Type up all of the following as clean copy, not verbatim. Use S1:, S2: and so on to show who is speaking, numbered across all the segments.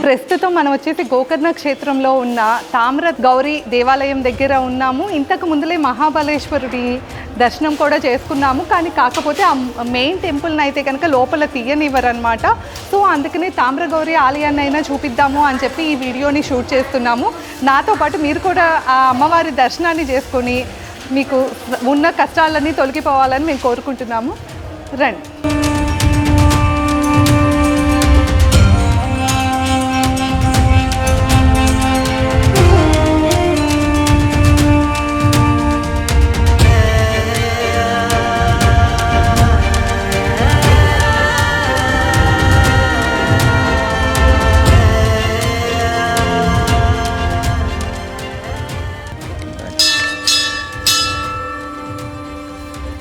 S1: ప్రస్తుతం మనం వచ్చేసి గోకర్ణ క్షేత్రంలో ఉన్న తామ్ర గౌరీ దేవాలయం దగ్గర ఉన్నాము. ఇంతకు ముందులే మహాబలేశ్వరుడి దర్శనం కూడా చేసుకున్నాము. కాకపోతే ఆ మెయిన్ టెంపుల్ని అయితే కనుక లోపల తీయనివ్వరు అనమాట. సో అందుకనే తామ్ర గౌరీ ఆలయాన్ని అయినా చూపిద్దాము అని చెప్పి ఈ వీడియోని షూట్ చేస్తున్నాము. నాతో పాటు మీరు కూడా ఆ అమ్మవారి దర్శనాన్ని చేసుకొని మీకు ఉన్న కష్టాలన్నీ తొలగిపోవాలని మేము కోరుకుంటున్నాము. రండి.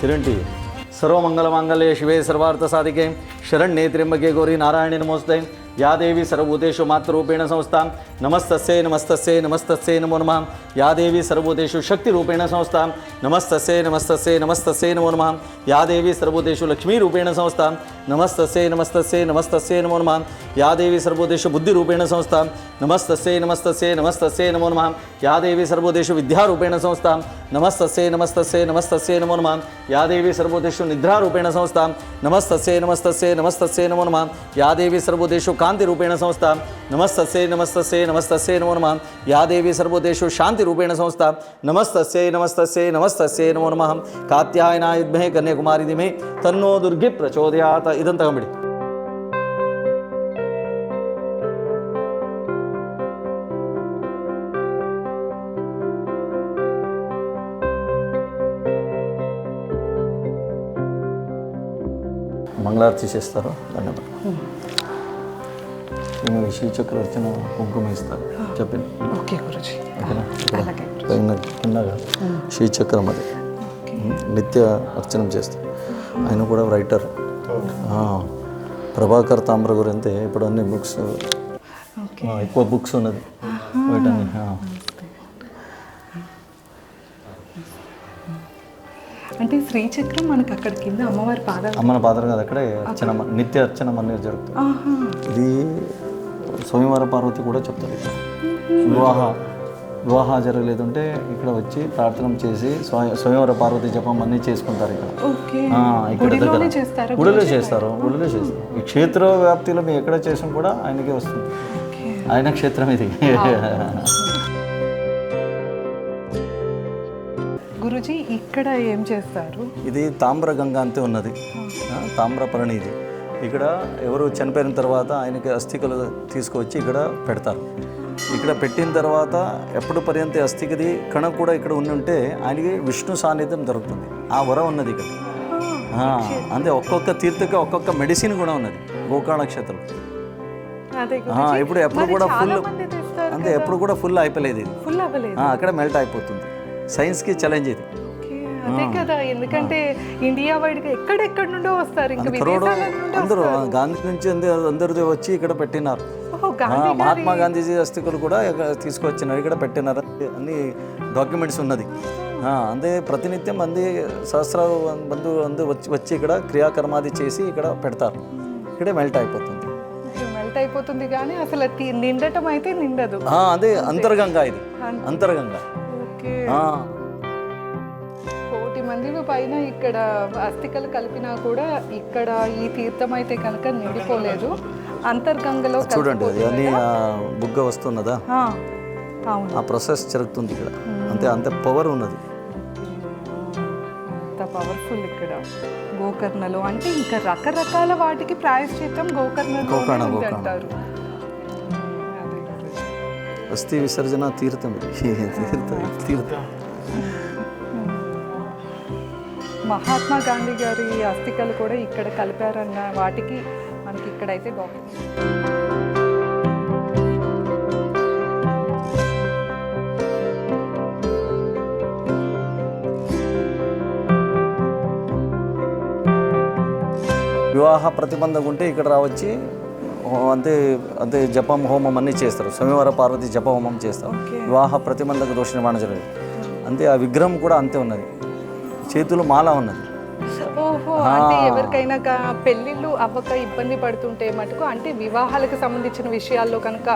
S2: किरणटी सर्वमंगलमांगल्ये शिवे सर्वार्थसाधिके शरण्ये त्र्यंबके गौरी नारायणी नमोस्तुते या देवी सर्वभूतेषु मातृरूपेण संस्था नमस्तस्यै नमस्तस्यै नमस्तस्यै नमो नमः या देवी सर्वभूतेषु शक्तिरूपेण संस्था नमस्तस्यै नमस्तस्यै नमस्तस्यै नमो नमः या देवी सर्वभूतेषु लक्ष्मीरूपेण संस्था नमस्तस्यै नमस्तस्यै नमस्तस्यै नमो नमः या देवी सर्वभूतेषु बुद्धिरूपेण संस्था नमस्तस्यै नमस्तस्यै नमस्तस्यै नमो नमः या देवी सर्वभूतेषु विद्यारूपेण संस्था नमस्तस्यै नमस्तस्यै नमस्तस्यै नमो नमः या देवी सर्वभूतेषु निद्रारूपेण संस्था नमस्तस्यै नमस्तस्यै नमस्तस्यै नमो नमः या देवी सर्वभूतेषु कांतिरूपेण संस्था नमस्तस्यै नमस्तस्यै नमस्तस्यै नमो नमः या देवी सर्वभूतेषु शांतिरूपेण संस्था नमस्तस्यै नमस्तस्यै नमस्तस्यै नमो नमः कात्यायनाय विद्महे कन्याकुमारी धीमहि तन्नो दुर्गे प्रचोदयात् इदं तगंबिಡಿ మంగళారతి చేస్తారు ధన్యవాదాలు శ్రీచక్ర అర్చన కుంకుమ ఇస్తారు చెప్పింది
S1: ఓకే గురుజీ
S2: శ్రీచక్రం అది నిత్య అర్చనం చేస్తారు. ఆయన కూడా రైటర్ ప్రభాకర్ తామ్ర గురించి ఇప్పుడు అన్ని బుక్స్ ఎక్కువ బుక్స్ ఉన్నది వీటన్ని.
S1: అంటే శ్రీచక్రం మనకు అక్కడ కింద అమ్మవారి పాదాలు
S2: అమ్మన పాదాలు కాదు, అక్కడే అర్చన నిత్య అర్చన అనేది జరుగుతుంది. ఇది స్వామివార పార్వతి కూడా చెప్తారు. వివాహ జరగలేదంటే ఇక్కడ వచ్చి ప్రార్థన చేసి స్వయంవర పార్వతి జపం అన్నీ చేసుకుంటారు. ఇక్కడ దగ్గర గుడిలో చేస్తారు. ఈ క్షేత్ర వ్యాప్తిలో మీరు ఎక్కడ చేసినా కూడా ఆయనకే వస్తుంది. ఆయన క్షేత్రం ఇది.
S1: గురుజీ ఇక్కడ ఏం చేస్తారు?
S2: ఇది తామ్రగంగా అంతే ఉన్నది, తామ్రపరణి. ఇది ఇక్కడ ఎవరు చనిపోయిన తర్వాత ఆయనకి అస్థికలు తీసుకొచ్చి ఇక్కడ పెడతారు. ఇక్కడ పెట్టిన తర్వాత ఎప్పుడు పర్యంత అస్థికది కణం కూడా ఇక్కడ ఉంటే ఆయనకి విష్ణు సాన్నిధ్యం దొరుకుతుంది. ఆ వరం ఉన్నది ఇక్కడ. అంతే ఒక్కొక్క తీర్థకి ఒక్కొక్క మెడిసిన్ కూడా ఉన్నది గోకర్ణ క్షేత్రం. ఎప్పుడు కూడా ఫుల్ అంతే, ఎప్పుడు కూడా ఫుల్ అయిపోలేదు. ఇది అక్కడ మెల్ట్ అయిపోతుంది. సైన్స్కి ఛాలెంజ్ ఇది.
S1: అదే కదా, ఎందుకంటే ఇండియా వైడ్గా ఎక్కడెక్కడ నుండో వస్తారు.
S2: అందరూ గాంధీ నుంచి అందరూ వచ్చి ఇక్కడ పెట్టినారు. మహాత్మా గాంధీజీ అస్థికలు కూడా తీసుకొచ్చినారు, ఇక్కడ పెట్టినారు. అన్ని డాక్యుమెంట్స్ ఉన్నది. అంతే ప్రతినిత్యం సహస్రాలు బంధువులు వచ్చి ఇక్కడ క్రియాకర్మాది చేసి ఇక్కడ పెడతారు. ఇక్కడే మెల్ట్ అయిపోతుంది కానీ అసలు నిండటం అయితే నిండదు. అదే అంతర్గంగా, ఇది అంతర్గంగా.
S1: కోటి మంది పైన ఇక్కడ అస్థికలు కలిపినా కూడా ఇక్కడ ఈ తీర్థం అయితే కనుక నిండిపోలేదు. అంతర్గంగలో
S2: చూడండి, అది బుగ్గ వస్తున్నదా, ఆ ప్రాసెస్ జరుగుతుంది ఇక్కడ. అంతే పవర్ ఉన్నది,
S1: అంత పవర్ఫుల్ ఇక్కడ గోకర్ణలో. అంటే ఇంకా రకరకాల వాటికి ప్రాయశ్చిత్తం గోకర్ణలో అంటారు.
S2: అస్థి విసర్జన తీర్థం.
S1: మహాత్మా గాంధీ గారి అస్థికలు కూడా ఇక్కడ కలిపారన్న వాటికి మనకి ఇక్కడైతే
S2: వివాహ ప్రతిబంధం ఉంటే ఇక్కడ రావచ్చి అంతే జపం హోమం అన్నీ చేస్తారు. స్వామివార పార్వతి జప హోమం చేస్తారు. వివాహ ప్రతిబంధక దోష నివారణ జరిగింది. అంతే ఆ విగ్రహం కూడా అంతే ఉన్నది. చేతులు మాల ఉన్నది.
S1: ఓహో, అంటే ఎవరికైనా పెళ్ళిళ్ళు అవ్వక ఇబ్బంది పడుతుంటే మటుకు, అంటే వివాహాలకు సంబంధించిన విషయాల్లో కనుక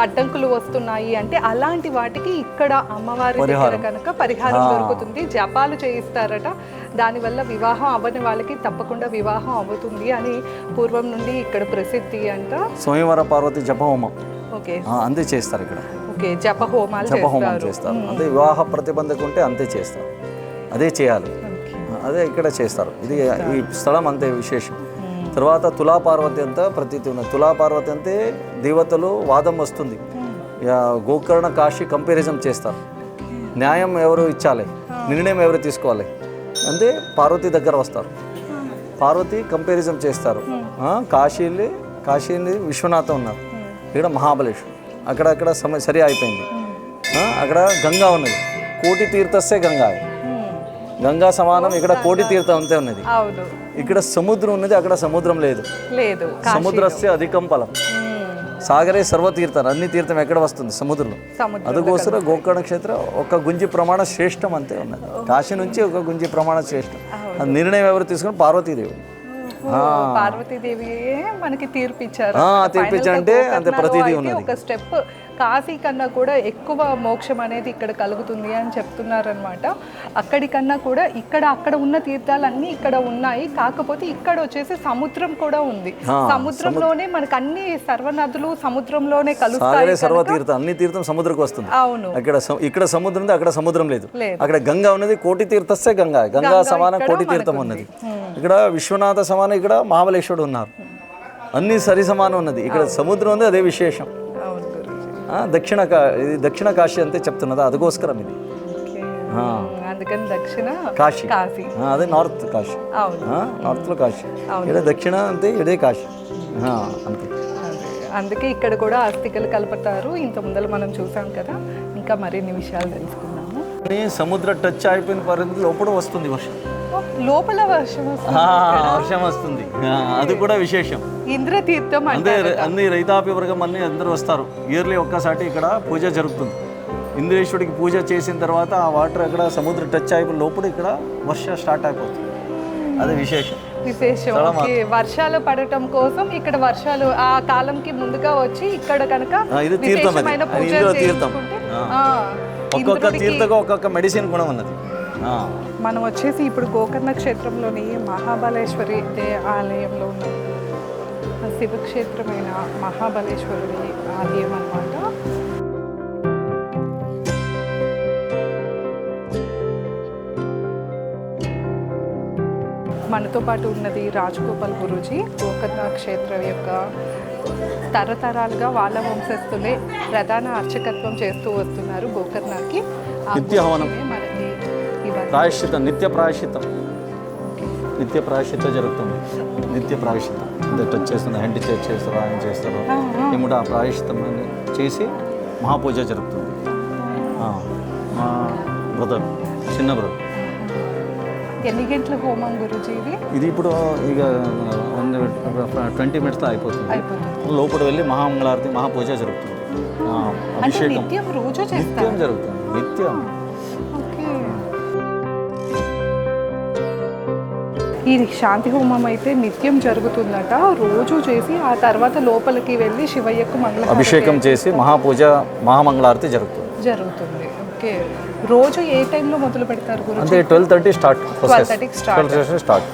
S1: అడ్డంకులు వస్తున్నాయి అంటే అలాంటి వాటికి ఇక్కడ అమ్మవారి దగ్గర కనుక పరిహారం దొరుకుతుంది. జపాలు చేయిస్తారట, దానివల్ల వివాహం అవ్వని వాళ్ళకి తప్పకుండా వివాహం అవుతుంది అని పూర్వం నుండి ఇక్కడ ప్రసిద్ధి అంట.
S2: స్వయంవర పార్వతి జపహోమం
S1: ఓకే,
S2: అంతే చేస్తారు ఇక్కడ.
S1: ఓకే, జపహోమాలు
S2: చేస్తారు. అంటే వివాహ ప్రతిబంధకు ఉంటే అంతే చేస్తారు, అదే చేయాలి, అదే ఇక్కడ చేస్తారు. ఇది ఈ స్థలం అంతే విశేషం. తర్వాత తులాపార్వతి అంతా ప్రతీతి ఉన్నది. తులాపార్వతి అంటే దేవతలు వాదం వస్తుంది, గోకర్ణ కాశీ కంపారిజన్ చేస్తారు. న్యాయం ఎవరు ఇచ్చాలి, నిర్ణయం ఎవరు తీసుకోవాలి అంటే పార్వతి దగ్గర వస్తారు, పార్వతి కంపారిజన్ చేస్తారు. కాశీని విశ్వనాథం ఉన్నారు, ఇక్కడ మహాబలేశ్వర్, అక్కడ సరి అయిపోయింది. అక్కడ గంగా ఉన్నది, కోటి తీర్థస్సే గంగా సమానం, ఇక్కడ కోటి తీర్థం అంతే ఉన్నది. ఇక్కడ సముద్రం ఉన్నది, అక్కడ సముద్రం లేదు. సముద్రస్య అధికం ఫలం, సాగరే సర్వతీర్థం, అన్ని తీర్థం ఎక్కడ వస్తుంది సముద్రంలో. అందుకోసం గోకర్ణ క్షేత్రం ఒక గుంజి ప్రమాణ శ్రేష్టం అంతే ఉన్నది. కాశీ నుంచి ఒక గుంజి ప్రమాణ శ్రేష్టం. అది నిర్ణయం ఎవరు తీసుకుని పార్వతీదేవి.
S1: పార్వతీదేవి మనకి తీర్పిచ్చారు.
S2: తీర్పిచ్చారంటే అంతే ప్రతిదీ ఉన్నది.
S1: ఒక స్టెప్ కాశీ కన్నా కూడా ఎక్కువ మోక్షం అనేది ఇక్కడ కలుగుతుంది అని చెప్తున్నారనమాట. అక్కడికన్నా కూడా అక్కడ ఉన్న తీర్థాలన్నీ ఇక్కడ ఉన్నాయి, కాకపోతే ఇక్కడ వచ్చేసి సముద్రం కూడా ఉంది. సముద్రంలోనే మనకు అన్ని సర్వనదులు సముద్రంలోనే కలుస్తాయి.
S2: సర్వతీర్థం, అన్ని తీర్థం సముద్రకు వస్తుంది.
S1: అవును,
S2: ఇక్కడ సముద్రం ఉంది, అక్కడ సముద్రం లేదు. అక్కడ గంగా ఉన్నది, కోటి తీర్థస్సే గంగా సమానం కోటి తీర్థం ఉన్నది. ఇక్కడ విశ్వనాథ సమానం, ఇక్కడ మహాబలేశ్వరుడు ఉన్నారు, అన్ని సరి సమానం ఉన్నది. ఇక్కడ సముద్రం ఉంది, అదే విశేషం. దక్షిణ కాశీ అంతే చెప్తున్నది, అదికోస్కరం ఇది.
S1: అందుకని దక్షిణ
S2: కాశీ, అదే నార్త్ కాశీ, నార్త్ లో కాశీ. ఇక్కడ దక్షిణ అంతే, ఇదే కాశీ అంతే.
S1: అందుకే ఇక్కడ కూడా అస్థికలు కలుపుతారు. ఇంత ముందర మనం చూసాం కదా, ఇంకా మరిన్ని విషయాలు తెలుసుకుందాము.
S2: సముద్ర టచ్ అయిపోయిన పరిస్థితి లోపల వస్తుంది వర్షం,
S1: లోపల వర్షం
S2: వస్తుంది, అది కూడా విశేషం.
S1: ఇంద్రతీర్థం అంటే
S2: అన్ని రైతాపి వర్గం అన్ని అందరూ వస్తారు. ఇయర్లీ ఒక్కసారి ఇక్కడ పూజ జరుగుతుంది. ఇంద్రేశ్వరుడికి పూజ చేసిన తర్వాత ఆ వాటర్ అక్కడ సముద్ర టచ్ అయిపోయి లోపల ఇక్కడ వర్షం స్టార్ట్ అయిపోతుంది, అది విశేషం.
S1: వర్షాలు పడటం కోసం ఇక్కడ వర్షాలు ఆ కాలంకి ముందుగా వచ్చి ఇక్కడ కనుక
S2: ఇది తీర్థం, తీర్థం. ఒక్కొక్క తీర్థకు ఒక్కొక్క మెడిసిన్ గుణం ఉన్నది.
S1: మనం వచ్చేసి ఇప్పుడు గోకర్ణ క్షేత్రంలోని మహాబలేశ్వరి ఆలయంలో ఉన్న శివక్షేత్రమైన మహాబలేశ్వరుడి ఆలయం అన్నమాట. మనతో పాటు ఉన్నది రాజగోపాల్ గురూజీ. గోకర్ణ క్షేత్రం యొక్క తరతరాలుగా వాళ్ళ వంశస్థులే ప్రధాన అర్చకత్వం చేస్తూ వస్తున్నారు గోకర్ణకి.
S2: ప్రాయశ్చితం, నిత్య ప్రాయశ్చితం జరుగుతుంది. నిత్య ప్రాయశ్చితం టచ్ చేస్తుంది, హెండ్ చేస్తారు, ఆయన చేస్తారు. ఏమిటో ఆ ప్రాయశ్చితం చేసి మహాపూజ జరుగుతుంది. మా బ్రదర్, చిన్న బ్రదర్.
S1: ఎన్ని గంటల హోమం గురుజీ
S2: ఇది? ఇప్పుడు ఇక 20 minutes అయిపోతుంది. లోపల వెళ్ళి మహామంగళారతి, మహాపూజ జరుగుతుంది. అభిషేకం నిత్యం జరుగుతుంది, నిత్యం.
S1: ఈ శాంతి హోమం అయితే నిత్యం జరుగుతుందట, రోజు చేసి ఆ తర్వాత లోపలికి వెళ్ళి శివయ్యకు
S2: అభిషేకం చేసి మహాపూజ, మహామంగళారతి జరుగుతుంది.
S1: ఓకే, రోజు ఏ టైంలో మొదలు పెడతారు గురు?
S2: అంటే 12:30 స్టార్ట్. 12:30 స్టార్ట్.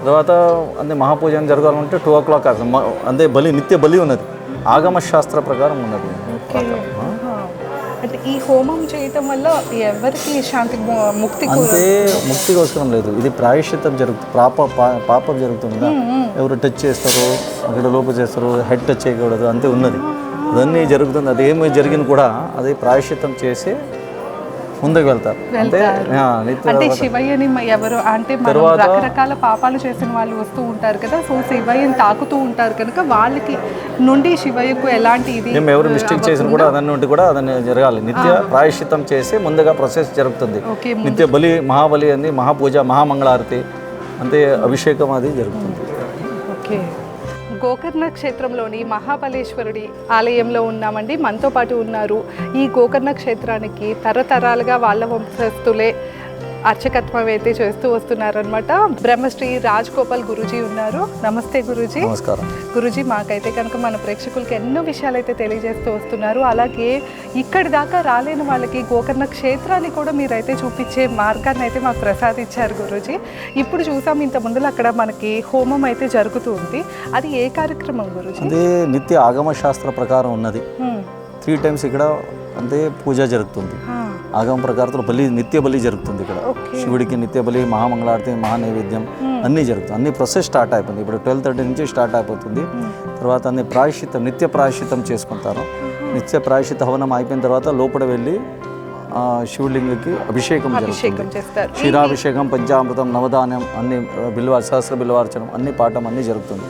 S2: తర్వాత అంటే మహాపూజ జరగాలంటే 2 o'clock. అంటే నిత్య బలి ఉన్నది, ఆగమ శాస్త్ర ప్రకారం ఉన్నది.
S1: అంటే ఈ హోమం చేయటం వల్ల ఎవరికి శాంతి ముక్తి?
S2: అంటే ముక్తి అవసరం లేదు, ఇది ప్రాయశ్చిత్తం జరుగుతుంది. పాపం జరుగుతుంది, ఎవరు టచ్ చేస్తారో అక్కడ లోపల చేస్తారో, హెడ్ టచ్ చేయకూడదు అంతే ఉన్నది. అదన్నీ జరుగుతుంది. అదేమి జరిగిన కూడా అది ప్రాయశ్చిత్తం చేసి ముందుకు వెళ్తారు.
S1: అంటే శివయ్యని ఎవరు అంటే రకరకాల పాపాలు చేసిన వాళ్ళు వస్తూ ఉంటారు కదా, సో శివయ్యని తాకుతూ ఉంటారు కనుక వాళ్ళకి నుండి శివయ్యకు ఎలాంటి ఇది
S2: ఎవరు మిస్టేక్ చేసిన కూడా అదన్నీ నుండి కూడా అదని జరగాలి. నిత్య ప్రాయశ్చిత్తం చేసి ముందుగా ప్రాసెస్ జరుగుతుంది. నిత్య బలి, మహాబలి అని, మహాపూజ, మహామంగళారతి అంతే, అభిషేకం అది జరుగుతుంది.
S1: ఓకే, గోకర్ణ క్షేత్రంలోని మహాబలేశ్వరుడి ఆలయంలో ఉన్నామండి. మనతో పాటు ఉన్నారు ఈ గోకర్ణ క్షేత్రానికి తరతరాలుగా వాళ్ళ వంశస్థులే అర్చకత్వం అయితే చేస్తూ వస్తున్నారనమాట. బ్రహ్మశ్రీ రాజ్ గోపాల్ గురూజీ ఉన్నారు. నమస్తే గురూజీ.
S2: నమస్కారం
S1: గురూజీ, మాకైతే కనుక మన ప్రేక్షకులకి ఎన్నో విషయాలు అయితే తెలియజేస్తూ వస్తున్నారు. అలాగే ఇక్కడి దాకా రాలేని వాళ్ళకి గోకర్ణ క్షేత్రాన్ని కూడా మీరైతే చూపించే మార్గాన్ని అయితే మాకు ప్రసాదించారు గురూజీ. ఇప్పుడు చూసాం, ఇంత ముందులో అక్కడ మనకి హోమం అయితే జరుగుతూ ఉంది. అది ఏ కార్యక్రమం గురూజీ?
S2: అదే నిత్య ఆగమ శాస్త్ర ప్రకారం ఉన్నది. 3 times ఇక్కడ అంటే పూజ జరుగుతుంది. ఆగమ ప్రకారంతో నిత్య బలి జరుగుతుంది ఇక్కడ. శివుడికి నిత్య బలి, మహామంగళారతి, మహానైవేద్యం అన్నీ జరుగుతుంది. అన్ని ప్రాసెస్ స్టార్ట్ అయిపోయింది. ఇప్పుడు 12:30 నుంచి స్టార్ట్ అయిపోతుంది. తర్వాత అన్ని ప్రాయశ్చిత్తం, నిత్య ప్రాయశ్చిత్తం చేసుకుంటారు. నిత్య ప్రాయశ్చిత్త హవనం అయిపోయిన తర్వాత లోపల వెళ్ళి శివలింగకి అభిషేకం జరుగుతుంది. క్షీరాభిషేకం, పంచామృతం, నవధాన్యం అన్ని సహస్ర బిల్వార్చనం అన్ని పాఠం అన్ని జరుగుతుంది.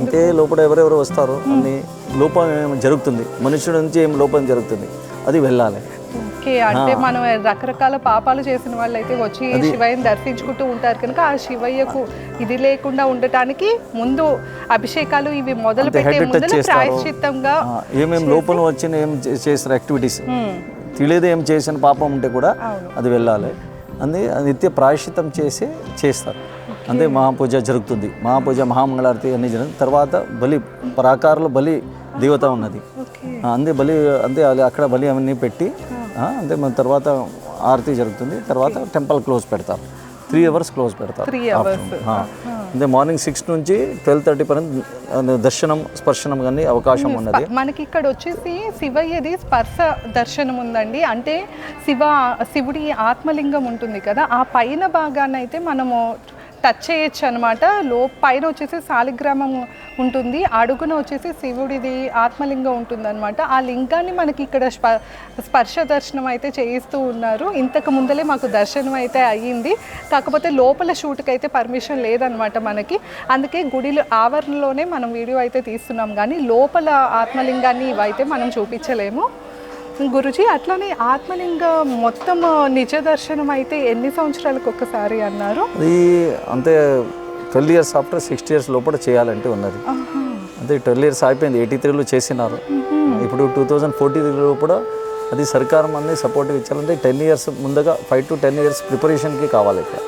S2: అంటే లోపల ఎవరెవరు వస్తారో అన్ని లోపం జరుగుతుంది. మనుషుల నుంచి ఏం లోపం జరుగుతుంది అది వెళ్ళాలి.
S1: అంటే మనం రకరకాల పాపాలు చేసిన వాళ్ళు అయితే వచ్చి శివయ్యని దర్శించుకుంటూ ఉంటారు కనుక ఆ శివయ్యకు ఇది లేకుండా ఉండటానికి ముందు అభిషేకాలు ఇవి మొదలు పెట్టే ప్రాయశ్చిత్తంగా
S2: ఏమేమి లోపల వచ్చిన ఏం చేసిన యాక్టివిటీస్ తెలియదు ఏం చేసిన పాపం ఉంటే కూడా అది వెళ్ళాలి. నిత్య ప్రాయశ్చిత్తం చేస్తారు. అంటే మహాపూజ జరుగుతుంది. మహాపూజ, మహామంగళారతి అన్ని జరుగుతుంది. తర్వాత బలి ప్రాకారంలో బలి దేవత ఉన్నది. బలి అక్కడ బలి అవన్నీ పెట్టి అంటే మన తర్వాత ఆరతి జరుగుతుంది. తర్వాత టెంపుల్ క్లోజ్ పెడతారు. 3 hours క్లోజ్ పెడతారు. అంటే మార్నింగ్ 6 నుంచి 12:30 పర్యంత దర్శనం స్పర్శనం కానీ అవకాశం ఉన్నది.
S1: మనకి ఇక్కడ వచ్చేసి శివయ్యది స్పర్శ దర్శనం ఉందండి. అంటే శివుడి ఆత్మలింగం ఉంటుంది కదా, ఆ పైన భాగాన్ని అయితే మనము టచ్ చేయొచ్చు అనమాట. పైన వచ్చేసి శాలిగ్రామం ఉంటుంది, అడుగున వచ్చేసి శివుడిది ఆత్మలింగం ఉంటుంది అనమాట. ఆ లింగాన్ని మనకి ఇక్కడ స్పర్శ దర్శనం అయితే చేయిస్తూ ఉన్నారు. ఇంతకు ముందలే మాకు దర్శనం అయితే అయ్యింది. కాకపోతే లోపల షూట్కి అయితే పర్మిషన్ లేదనమాట మనకి. అందుకే గుడి ఆవరణలోనే మనం వీడియో అయితే తీస్తున్నాం, కానీ లోపల ఆత్మలింగాన్ని ఇవైతే మనం చూపించలేము. గురుజీ, అట్లానే ఆత్మలింగ మొత్తం నిజ దర్శనం అయితే ఎన్ని సంవత్సరాలకు ఒక్కసారి అన్నారు?
S2: అది అంతే 12 years ఆఫ్టర్ 60 years లోపల చేయాలంటే ఉన్నది. అంటే 12 years అయిపోయింది. 83లో చేసినారు. ఇప్పుడు 2043 కూడా అది సర్కారం అన్ని సపోర్ట్ ఇచ్చారంటే 10 years ముందుగా 5 to 10 years ప్రిపరేషన్కి కావాలి. ఇక్కడ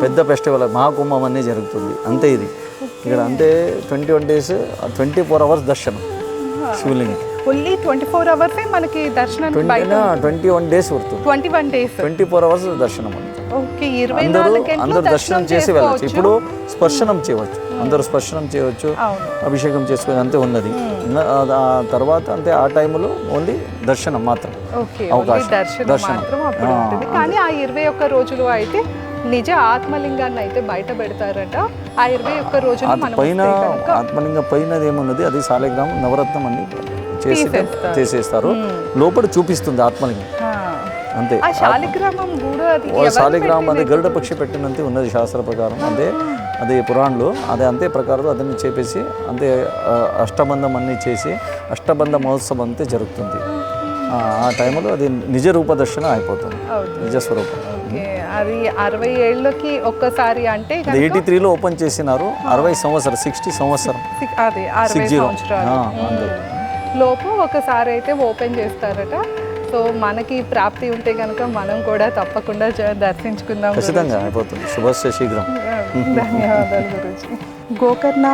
S2: పెద్ద ఫెస్టివల్ మహాకుంభం అన్నీ జరుగుతుంది. అంతే ఇది ఇక్కడ అంటే 21 days 24 hours దర్శనం శివలింగం.
S1: ఓన్లీ 24 hours మనకి దర్శనం.
S2: 21 days పడుతుంది.
S1: 21 days
S2: 24 hours దర్శనం.
S1: ఓకే, 24 గంటలు
S2: అందరూ దర్శనం చేసి వెళ్ళచ్చు. ఇప్పుడు స్పర్శనం చేయవచ్చు, అందరూ స్పర్శనం చేయవచ్చు, అభిషేకం చేసుకుని అంతే ఉన్నది. తర్వాత అంటే ఆ టైంలో ఓన్లీ దర్శనం మాత్రం అవకాశం. దర్శనం
S1: కానీ ఆ 21 రోజులు అయితే నిజ ఆత్మలింగాన్ని అయితే బయట పెడతారట. ఆ 21 రోజులు
S2: పైన ఆత్మలింగం పైన ఏమున్నది అది శాలిగ్రామం నవరత్నం అన్ని చేసేస్తారు. లోపల చూపిస్తుంది ఆత్మలింగం అంతే. శాలిగ్రామం అది గరుడ పక్షి పెట్టినంతే ఉన్నది శాస్త్ర ప్రకారం. అంటే అది పురాణంలో అదే అంతే ప్రకారం అదన్నీ చేపేసి అంతే అష్టబంధం అన్నీ చేసి అష్టబంధ మహోత్సవం అంతే జరుగుతుంది. ఆ టైంలో అది నిజ రూప దర్శనం అయిపోతుంది, నిజ స్వరూపం.
S1: అది 60 ఏళ్ళకి ఒక్కసారి అంటే
S2: 83లో ఓపెన్ చేసినారు. 60 సంవత్సరం 60 సంవత్సరం
S1: అదే 60 సంవత్సరాలు లోపు ఒకసారి అయితే ఓపెన్ చేస్తారట. సో మనకి ప్రాప్తి ఉంటే కనుక మనం కూడా తప్పకుండా దర్శించుకుందాం.
S2: ఖచ్చితంగా అయిపోతుంది. శుభస్య శీఘ్రం.
S1: ధన్యవాదాలు గురూజీ. గోకర్ణ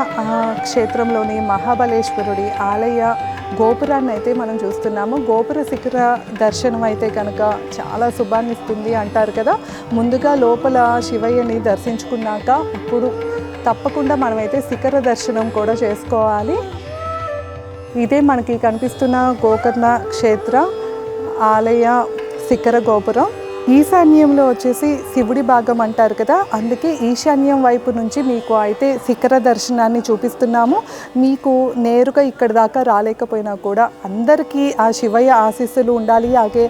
S1: క్షేత్రంలోని మహాబలేశ్వరుడి ఆలయ గోపురాన్ని అయితే మనం చూస్తున్నాము. గోపుర శిఖర దర్శనం అయితే కనుక చాలా శుభాన్ని ఇస్తుంది అంటారు కదా. ముందుగా లోపల శివయ్యని దర్శించుకున్నాక ఇప్పుడు తప్పకుండా మనమైతే శిఖర దర్శనం కూడా చేసుకోవాలి. ఇదే మనకి కనిపిస్తున్న గోకర్ణ క్షేత్ర ఆలయ శిఖర గోపురం. ఈశాన్యంలో వచ్చేసి శివుడి భాగం అంటారు కదా, అందుకే ఈశాన్యం వైపు నుంచి మీకు అయితే శిఖర దర్శనాన్ని చూపిస్తున్నాము. మీకు నేరుగా ఇక్కడ దాకా రాలేకపోయినా కూడా అందరికీ ఆ శివయ్య ఆశీస్సులు ఉండాలి, అలాగే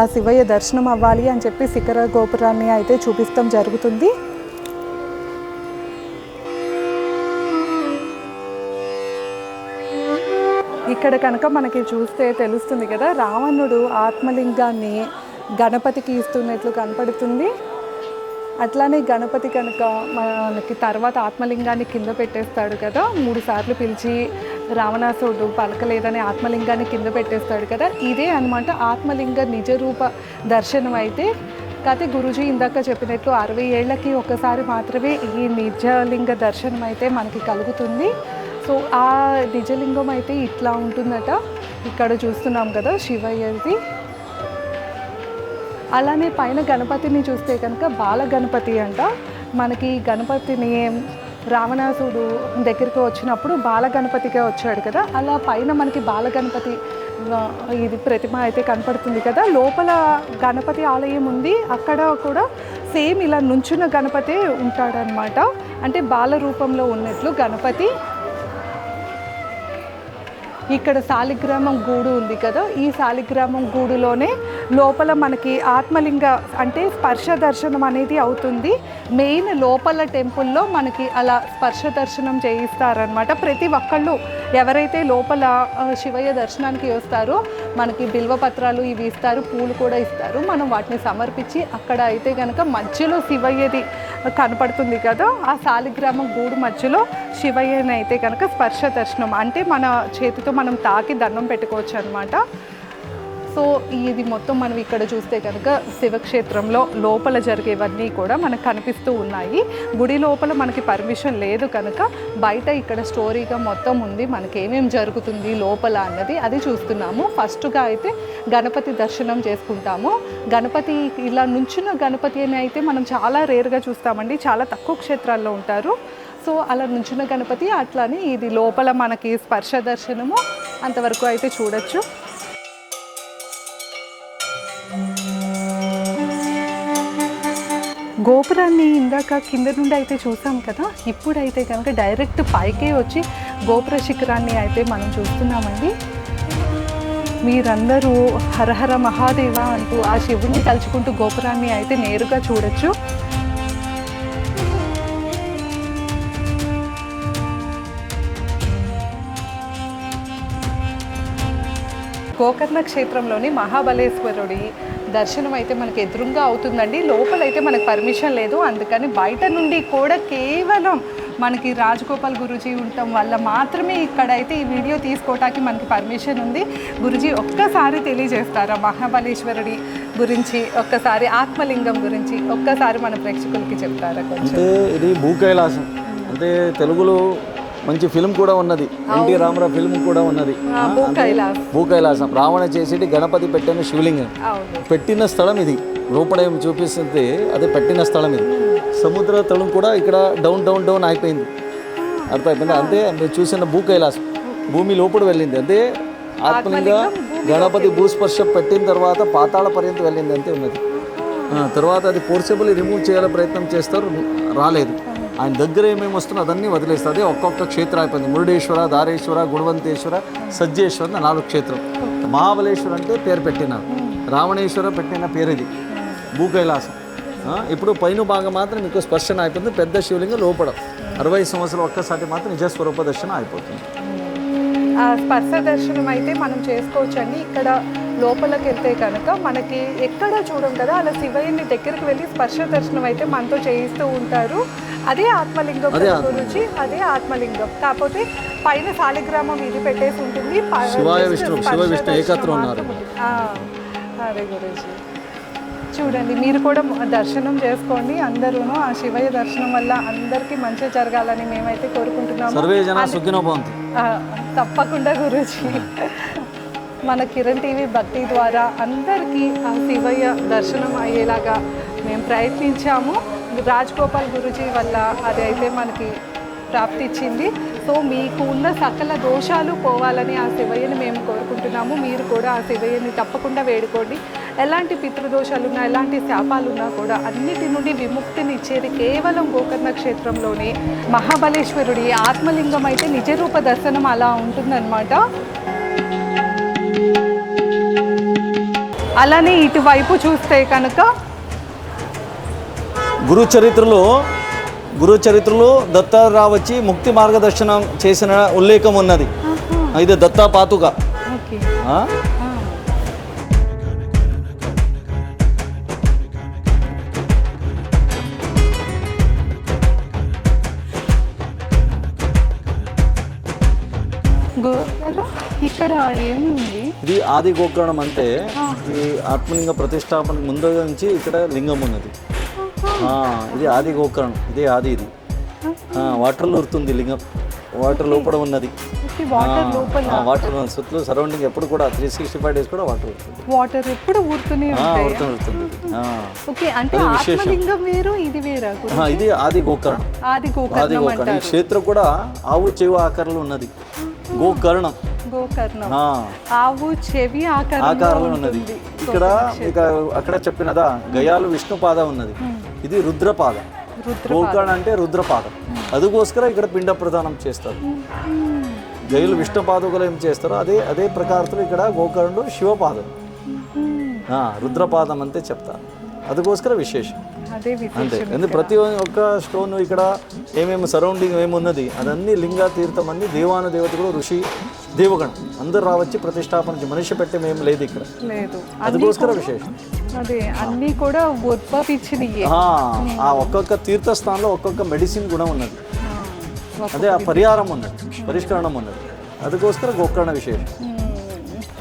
S1: ఆ శివయ్య దర్శనం అవ్వాలి అని చెప్పి శిఖర గోపురాన్ని అయితే చూపిస్తాం జరుగుతుంది. ఇక్కడ కనుక మనకి చూస్తే తెలుస్తుంది కదా, రావణుడు ఆత్మలింగాన్ని గణపతికి ఇస్తున్నట్లు కనపడుతుంది. అట్లానే గణపతి కనుక మనకి తర్వాత ఆత్మలింగాన్ని కింద పెట్టేస్తాడు కదా, 3 సార్లు పిలిచి రావణాసుడు పలకలేదని ఆత్మలింగాన్ని కింద పెట్టేస్తాడు కదా, ఇదే అన్నమాట ఆత్మలింగ నిజరూప దర్శనం అయితే. కాకపోతే గురూజీ ఇందాక చెప్పినట్లు 60 ఏళ్ళకి ఒకసారి మాత్రమే ఈ నిజలింగ దర్శనం అయితే మనకి కలుగుతుంది. సో ఆ నిజలింగం అయితే ఇట్లా ఉంటుందట, ఇక్కడ చూస్తున్నాం కదా శివయ్యది. అలానే పైన గణపతిని చూస్తే కనుక బాల గణపతి అంట. మనకి గణపతిని రావణాసుడు దగ్గరికి వచ్చినప్పుడు బాల గణపతిగా వచ్చాడు కదా, అలా పైన మనకి బాల గణపతి ఇది ప్రతిమ అయితే కనపడుతుంది కదా. లోపల గణపతి ఆలయం ఉంది, అక్కడ కూడా సేమ్ ఇలా నుంచున్న గణపతి ఉంటాడనమాట. అంటే బాల రూపంలో ఉన్నట్లు గణపతి. ఇక్కడ శాలిగ్రామం గూడు ఉంది కదా, ఈ శాలిగ్రామం గూడులోనే లోపల మనకి ఆత్మలింగ అంటే స్పర్శ దర్శనం అనేది అవుతుంది. మెయిన్ లోపల టెంపుల్లో మనకి అలా స్పర్శ దర్శనం చేయిస్తారనమాట. ప్రతి ఒక్కళ్ళు ఎవరైతే లోపల శివయ్య దర్శనానికి వస్తారో మనకి బిల్వపత్రాలు ఇవి ఇస్తారు, పూలు కూడా ఇస్తారు. మనం వాటిని సమర్పించి అక్కడ అయితే కనుక మధ్యలో శివయ్యది కనపడుతుంది కదా, ఆ శాలిగ్రామం గూడు మధ్యలో శివయ్యని అయితే కనుక స్పర్శ దర్శనం అంటే మన చేతితో మనం తాకి దండం పెట్టుకోవచ్చు అనమాట. సో ఇది మొత్తం మనం ఇక్కడ చూస్తే కనుక శివక్షేత్రంలో లోపల జరిగేవన్నీ కూడా మనకు కనిపిస్తూ ఉన్నాయి. గుడి లోపల మనకి పర్మిషన్ లేదు కనుక బయట ఇక్కడ స్టోరీగా మొత్తం ఉంది, మనకి ఏమేమి జరుగుతుంది లోపల అన్నది అది చూస్తున్నాము. ఫస్ట్గా అయితే గణపతి దర్శనం చేసుకుంటాము. గణపతి ఇలా నుంచున్న గణపతి అని అయితే మనం చాలా రేర్గా చూస్తామండి, చాలా తక్కువ క్షేత్రాల్లో ఉంటారు. సో అలా నుంచున్న గణపతి అట్లానే ఇది లోపల మనకి స్పర్శ దర్శనము అంతవరకు అయితే చూడొచ్చు. గోపురాన్ని ఇందాక కింద నుండి అయితే చూసాం కదా, ఇప్పుడైతే కనుక డైరెక్ట్ పైకే వచ్చి గోపుర శిఖరాన్ని అయితే మనం చూస్తున్నామండి. మీరందరూ హరహర మహాదేవ అంటూ ఆ శివుణ్ణి తలుచుకుంటూ గోపురాన్ని అయితే నేరుగా చూడొచ్చు. గోకర్ణ క్షేత్రంలోని మహాబలేశ్వరుడి దర్శనం అయితే మనకి ఎదురుగా అవుతుందండి. లోపలైతే మనకు పర్మిషన్ లేదు, అందుకని బయట నుండి కూడా కేవలం మనకి రాజగోపాల్ గురూజీ ఉండటం వల్ల మాత్రమే ఇక్కడైతే ఈ వీడియో తీసుకోవటానికి మనకి పర్మిషన్ ఉంది. గురూజీ ఒక్కసారి తెలియజేస్తారా మహాబలేశ్వరుడి గురించి, ఒక్కసారి ఆత్మలింగం గురించి ఒక్కసారి మన ప్రేక్షకులకి చెప్తారా కొంచెం?
S2: అంటే ఇది భూకైలాసం, అంటే తెలుగులో మంచి ఫిల్మ్ కూడా ఉన్నది, ఎన్టీ రామారావు ఫిల్మ్ కూడా ఉన్నది. భూకైలాసం రావణ చేసేటి గణపతి పెట్టిన శివలింగం పెట్టిన స్థలం ఇది. లోపల ఏం చూపిస్తుంది అదే పెట్టిన స్థలం ఇది. సముద్ర తలం కూడా ఇక్కడ డౌన్ డౌన్ డౌన్ అయిపోయింది, అర్థమైపోయింది. అంతే మీరు చూసిన భూకైలాసం భూమి లోపల వెళ్ళింది, అంతే ఆత్మలింగ గణపతి భూస్పర్శ పెట్టిన తర్వాత పాతాళ పర్యంతం వెళ్ళింది అంతే ఉన్నది. తర్వాత అది ఫోర్సబుల్ రిమూవ్ చేయాలని ప్రయత్నం చేస్తారు, రాలేదు. ఆయన దగ్గర ఏమేమి వస్తుందో అదన్నీ వదిలేస్తుంది. ఒక్కొక్క క్షేత్రం అయిపోయింది. మురుడేశ్వర, దారేశ్వర, గుణవంతేశ్వర, సజ్జేశ్వర 4 క్షేత్రం. మహాబలేశ్వర అంటే పేరు పెట్టినారు, రావణేశ్వర పెట్టిన పేరు ఇది భూకైలాసం. ఇప్పుడు పైన భాగం మాత్రం మీకు స్పర్శన అయిపోతుంది. పెద్ద శివలింగం లోపల 60 సంవత్సరాలు ఒక్కసారి మాత్రం నిజస్వరూప దర్శనం అయిపోతుంది.
S1: స్పర్శ దర్శనం అయితే మనం చేసుకోవచ్చండి. ఇక్కడ లోపలికి వెళ్తే కనుక మనకి ఎక్కడ చూడం కదా, అలా శివయ్యని దగ్గరికి వెళ్ళి స్పర్శ దర్శనం అయితే మనతో చేయిస్తూ ఉంటారు. అదే ఆత్మలింగం గురించి, అదే ఆత్మలింగం. కాకపోతే పైన శాలిగ్రామం ఇది పెట్టేసి ఉంటుంది. అదే గురించి చూడండి, మీరు కూడా దర్శనం చేసుకోండి అందరూ. ఆ శివయ్య దర్శనం వల్ల అందరికీ మంచి జరగాలని మేమైతే కోరుకుంటున్నాము. తప్పకుండా గురూజీ, మన కిరణ్ టీవీ భక్తి ద్వారా అందరికీ ఆ శివయ్య దర్శనం అయ్యేలాగా మేము ప్రయత్నించాము. రాజగోపాల్ గురూజీ వల్ల అది అయితే మనకి ప్రాప్తిచ్చింది. సో మీకు ఉన్న సకల దోషాలు పోవాలని ఆ శివయ్యని మేము కోరుకుంటున్నాము. మీరు కూడా ఆ శివయ్యని తప్పకుండా వేడుకోండి. ఎలాంటి పితృదోషాలు ఉన్నా, ఎలాంటి శాపాలున్నా కూడా అన్నిటి నుండి విముక్తిని ఇచ్చేది కేవలం గోకర్ణ క్షేత్రంలోనే మహాబలేశ్వరుడి ఆత్మలింగం అయితే నిజరూప దర్శనం అలా ఉంటుందన్నమాట. అలానే ఇటువైపు చూస్తే కనుక గురు చరిత్రలో దత్తారావు వచ్చి ముక్తి మార్గదర్శనం చేసిన ఉల్లేఖం ఉన్నది. ఇది దత్తా పాతుక. ఇక్కడ ఏముంది?
S2: ఇది ఆది గోకర్ణం అంటే ఈ ఆత్మలింగ ప్రతిష్టాపన ముందు నుంచి ఇక్కడ లింగం ఉన్నది. ఇది ఆది గోకర్ణం, ఇదే ఆది. ఇది వాటర్లో ఉరుతుంది లింగం, వాటర్ లోపల ఉన్నది. వాటర్ చుట్టూ సరౌండింగ్ ఎప్పుడు కూడా 365 డేస్ కూడా వాటర్ ఉంటుంది.
S1: వాటర్ ఎప్పుడు ఊరుతూనే
S2: ఉంటుంది.
S1: ఓకే, అంటే ఆత్మలింగం వేరు, ఇది వేరా?
S2: ఇది ఆది గోకర్ణం.
S1: ఆది గోకర్ణం.
S2: ఈ క్షేత్రం కూడా ఆవు చెవి ఆకారంలో ఉన్నది. గోకర్ణం,
S1: ఆవు చెవి
S2: ఆకారంలో ఉన్నది. ఇక్కడ ఇక అక్కడ చెప్పినదా గయాలు విష్ణుపాద ఉన్నది, ఇది రుద్రపాద. గోకర్ణ అంటే రుద్రపాదం, అందుకోసం ఇక్కడ పిండ ప్రదానం చేస్తారు. గయలు విష్ణుపాదకులు ఏం చేస్తారో అదే ప్రకారంలో ఇక్కడ గోకర్ణుడు శివపాదం, రుద్రపాదం అంతే చెప్తారు. అందుకోసం విశేషం అంతే. ఎందుకు ప్రతి ఒక్క స్టోన్ ఇక్కడ ఏమేమి సరౌండింగ్ ఏమున్నది అదన్నీ లింగ తీర్థం అన్ని దేవాను దేవతలు ఋషి దేవగణం అందరు రావచ్చి ప్రతిష్టాపన మనిషి పెట్టే ఏం లేదు ఇక్కడ. అందుకోసం విశేషం.
S1: అదే అన్నీ కూడా
S2: ఆ ఒక్కొక్క తీర్థస్థానంలో ఒక్కొక్క మెడిసిన్ కూడా ఉన్నది, అదే ఆ పరిహారం ఉన్నది, పరిష్కరణం ఉన్నది. అందుకోసం గోకర్ణ విశేషం.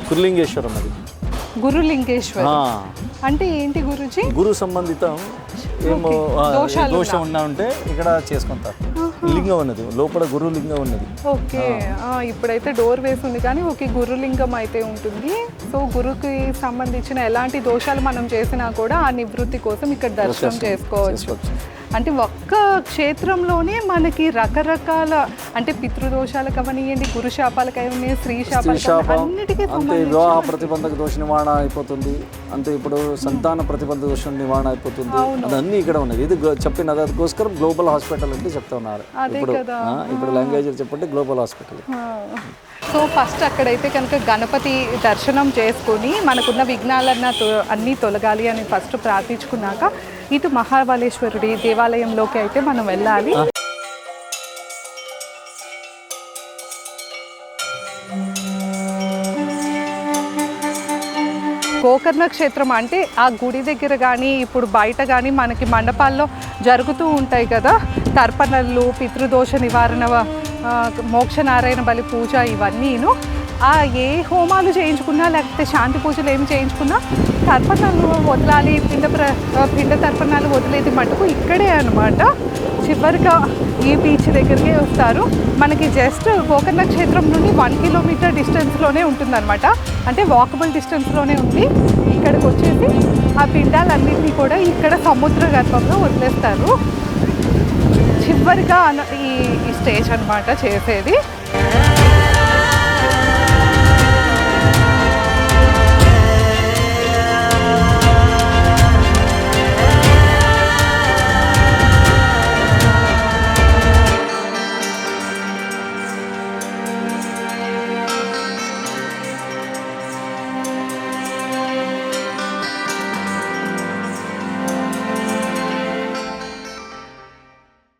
S2: గురులింగేశ్వరం అది.
S1: గురులింగేశ్వరం అంటే ఏంటి గురుజీ?
S2: గురు సంబంధితం ఏమో దోషం ఉన్నా ఉంటే ఇక్కడ చేసుకుంటారు. లింగం ఉన్నది లోపల, గురు లింగం ఉన్నది.
S1: ఓకే, ఇప్పుడైతే డోర్ వేసి ఉంది కానీ ఓకే గురులింగం అయితే ఉంటుంది. సో గురుకి సంబంధించిన ఎలాంటి దోషాలు మనం చేసినా కూడా ఆ నివృత్తి కోసం ఇక్కడ దర్శనం చేసుకోవచ్చు. అంటే ఒక్క క్షేత్రంలోనే మనకి రకరకాల అంటే పితృదోషాలకు అవనియండి, గురు శాపాలకు అవన్నీ, స్త్రీ శాపాలకు అన్నిటికీ
S2: అంతే. వివాహ ప్రతిబంధక దోష నివారణ అయిపోతుంది, అంతే. ఇప్పుడు సంతాన ప్రతిబంధక దోష నివారణ అయిపోతుంది. అదన్నీ ఇక్కడ ఉన్నది. ఇది చెప్పిన దానికోసం గ్లోబల్ హాస్పిటల్ అంటే చెప్తా ఉన్నారు. ఇప్పుడు లాంగ్వేజ్ చెప్పండి గ్లోబల్ హాస్పిటల్.
S1: సో ఫస్ట్ అక్కడైతే కనుక గణపతి దర్శనం చేసుకుని మనకున్న విఘ్నాలన్న అన్నీ తొలగాలి అని ఫస్ట్ ప్రార్థించుకున్నాక ఇటు మహాబలేశ్వరుడి దేవాలయంలోకి అయితే మనం వెళ్ళాలి. గోకర్ణ క్షేత్రం అంటే ఆ గుడి దగ్గర కానీ ఇప్పుడు బయట కానీ మనకి మండపాల్లో జరుగుతూ ఉంటాయి కదా తర్పణలు, పితృదోష నివారణ, మోక్షనారాయణ బలి పూజ, ఇవన్నీను ఏ హోమాలు చేయించుకున్నా లేకపోతే శాంతి పూజలు ఏమి చేయించుకున్నా తర్పణాలు వదలాలి, పిండ తర్పణాలు వదిలేది మటుకు ఇక్కడే అనమాట. చివరిగా ఈ బీచ్ దగ్గరికి వస్తారు. మనకి జస్ట్ గోకర్ణ క్షేత్రం నుండి 1 కిలోమీటర్ డిస్టెన్స్లోనే ఉంటుందన్నమాట. అంటే వాకబుల్ డిస్టెన్స్లోనే ఉంది. ఇక్కడికి వచ్చేసి ఆ పిండాలన్నింటినీ కూడా ఇక్కడ సముద్ర గర్భంలో వదిలేస్తారు. చివరిగా ఈ స్టేజ్ అనమాట చేసేది.